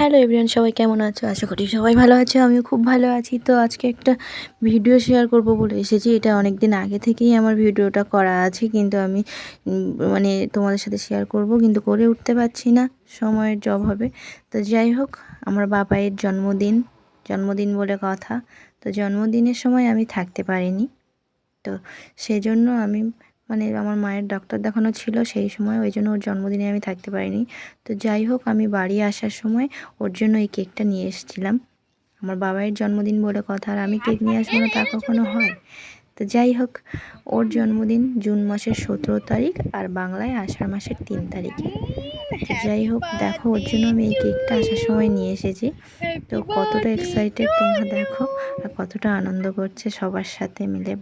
Hello everyone, সবাই কেমন আছো? আশা করি সবাই ভালো আছো, আমিও খুব ভালো আছি। তো আজকে একটা ভিডিও শেয়ার করব বলে এসেছি। এটা অনেক দিন আগে থেকেই আমার ভিডিওটা করা আছে, কিন্তু আমি মানে তোমাদের সাথে শেয়ার করব, কিন্তু করে উঠতে পারছি না, সময়ের অভাবে। তো যাই হোক, আমার বাবাইয়ের জন্মদিন বলে কথা। তো জন্মদিনের সময় আমি থাকতে পারিনি, তো সেই জন্য আমি আমার মায়ের ডাক্তার দেখানো ছিল সেই সময়, ওই জন্য ওর জন্মদিনে আমি থাকতে পারিনি। তো যাই হোক, আমি বাড়ি আসার সময় ওর জন্য এই কেকটা নিয়ে এসেছিলাম। আমার বাবাইয়ের জন্মদিন বলে কথা, আর আমি কেক নিয়ে আসবো না তা কখনো হয়? তো যাই হোক, ওর জন্মদিন জুন মাসের 17 তারিখ আর বাংলায় আষাঢ় মাসের 3 তারিখে। তো যাই হোক, দেখো ওর জন্য আমি এই কেকটা আসার সময় নিয়ে এসেছি। তো কতটা এক্সাইটেড তোমরা দেখো, আর কতটা আনন্দ করছে সবার সাথে মিলে।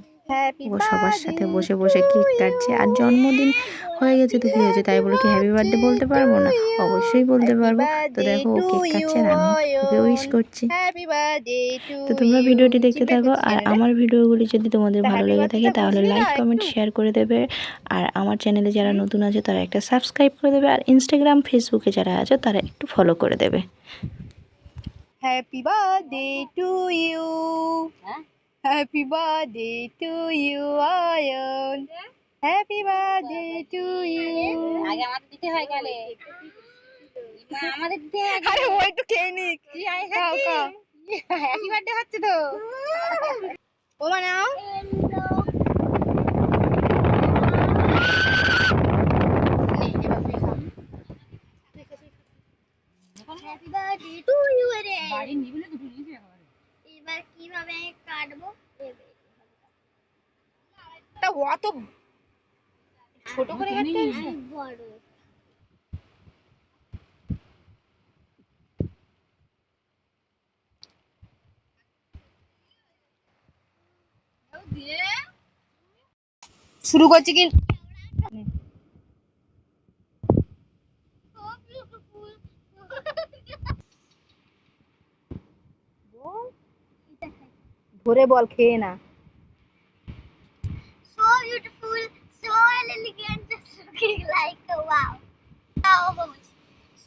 ও সবার সাথে বসে বসে কেক কাটছে। আর জন্মদিন হয়ে গেছে তো কী হয়েছে, তাই বলে কি হ্যাপি বার্থডে বলতে পারবো না? অবশ্যই বলতে পারবো। তো দেখো, ও কেক কাটছে আর আমি ওকে উইশ করছি। তো তোমরা ভিডিওটি দেখতে থাকো, আর আমার ভিডিওগুলি যদি তোমাদের ভালো লেগে থাকে তাহলে লাইক কমেন্ট শেয়ার করে দেবে। আর আমার চ্যানেলে যারা নতুন আছে তারা একটা সাবস্ক্রাইব করে দেবে, আর ইনস্টাগ্রাম ফেসবুকে যারা আছে তারা একটু ফলো করে দেবে। Happy birthday to you, happy birthday to you Ayan, happy birthday to you. আগে আমাদের দিতে হয় গেলে আমাদের দিতে হয়। আরে ওই তো খেয়ে নি, খাও খাও। হ্যাপি বার্থডে হচ্ছে তো। ও বানাও। হ্যাপি বার্থডে টু ইউ রে। বাড়ি নিবি না, দুটো নিবি একেবারে। এবার কিভাবে কাটবো? তা অত ছোট করে কাটতে হবে? বড় শুরু করছি কি? ধরে বল, খেয়ে না। so beautiful, so elegant, just looking like a wow. Wow,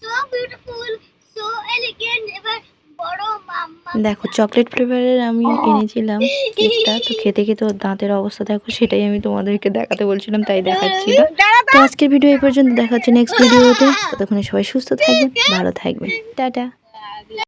so beautiful, so elegant. এবার বড় মাম্মা দেখো, চকলেট ফ্লেভারের আমি এনেছিলাম কেকটা। তো খেতে খেতে ওর দাঁতের অবস্থা দেখো, সেটাই আমি তোমাদেরকে দেখাতে বলছিলাম, তাই দেখাচ্ছিলাম। তো আজকের ভিডিও এই পর্যন্ত, দেখা হচ্ছে নেক্সট ভিডিওতে। ততক্ষণে সবাই সুস্থ থাকবেন, ভালো থাকবেন, টাটা।